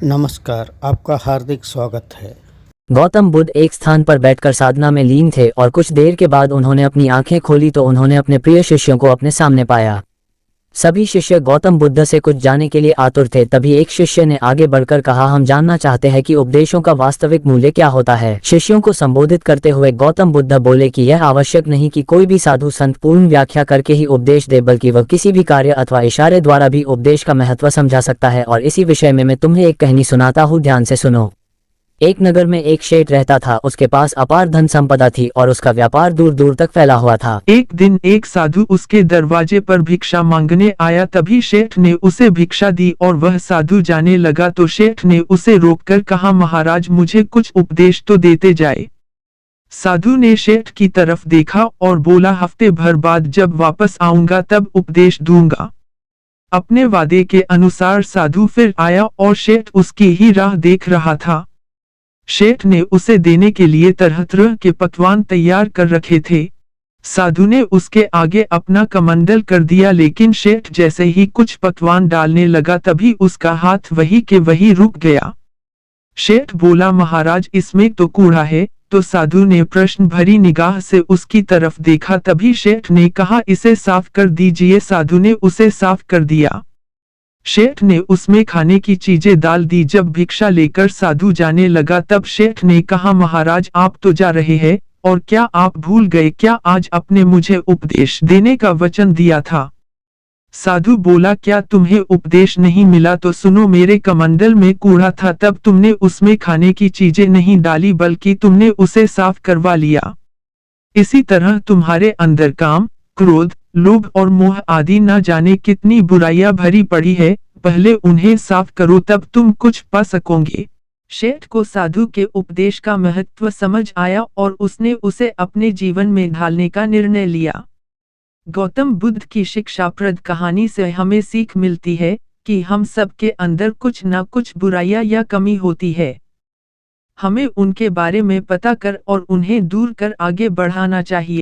नमस्कार, आपका हार्दिक स्वागत है। गौतम बुद्ध एक स्थान पर बैठकर साधना में लीन थे और कुछ देर के बाद उन्होंने अपनी आंखें खोली तो उन्होंने अपने प्रिय शिष्यों को अपने सामने पाया। सभी शिष्य गौतम बुद्ध से कुछ जानने के लिए आतुर थे। तभी एक शिष्य ने आगे बढ़कर कहा, हम जानना चाहते हैं कि उपदेशों का वास्तविक मूल्य क्या होता है। शिष्यों को संबोधित करते हुए गौतम बुद्ध बोले कि यह आवश्यक नहीं कि कोई भी साधु संत पूर्ण व्याख्या करके ही उपदेश दे, बल्कि वह किसी भी कार्य अथवा इशारे द्वारा भी उपदेश का महत्व समझा सकता है। और इसी विषय में मैं तुम्हें एक कहानी सुनाता हूँ, ध्यान से सुनो। एक नगर में एक शेठ रहता था। उसके पास अपार धन संपदा थी और उसका व्यापार दूर दूर तक फैला हुआ था। एक दिन एक साधु उसके दरवाजे पर भिक्षा मांगने आया। तभी शेठ ने उसे भिक्षा दी और वह साधु जाने लगा तो शेठ ने उसे रोककर कहा, महाराज मुझे कुछ उपदेश तो देते जाए। साधु ने शेठ की तरफ देखा और बोला, हफ्ते भर बाद जब वापस आऊंगा तब उपदेश दूंगा। अपने वादे के अनुसार साधु फिर आया और शेठ उसकी ही राह देख रहा था। शेठ ने उसे देने के लिए तरह तरह के पकवान तैयार कर रखे थे। साधु ने उसके आगे अपना कमंडल कर दिया, लेकिन शेठ जैसे ही कुछ पकवान डालने लगा तभी उसका हाथ वही के वही रुक गया। शेठ बोला, महाराज इसमें तो कूड़ा है। तो साधु ने प्रश्न भरी निगाह से उसकी तरफ देखा। तभी शेठ ने कहा, इसे साफ कर दीजिए। साधु ने उसे साफ कर दिया। शेठ ने उसमें खाने की चीजें डाल दी। जब भिक्षा लेकर साधु जाने लगा तब शेठ ने कहा, महाराज आप तो जा रहे हैं और क्या आप भूल गए क्या आज आपने मुझे उपदेश देने का वचन दिया था। साधु बोला, क्या तुम्हें उपदेश नहीं मिला? तो सुनो, मेरे कमंडल में कूड़ा था, तब तुमने उसमें खाने की चीजें नहीं डाली बल्कि तुमने उसे साफ करवा लिया। इसी तरह तुम्हारे अंदर काम, क्रोध, लोभ और मोह आदि न जाने कितनी बुराइयां भरी पड़ी है। पहले उन्हें साफ करो तब तुम कुछ पा सकोगे। शेठ को साधु के उपदेश का महत्व समझ आया और उसने उसे अपने जीवन में ढालने का निर्णय लिया। गौतम बुद्ध की शिक्षाप्रद कहानी से हमें सीख मिलती है कि हम सबके अंदर कुछ न कुछ बुराइयां या कमी होती है। हमें उनके बारे में पता कर और उन्हें दूर कर आगे बढ़ाना चाहिए।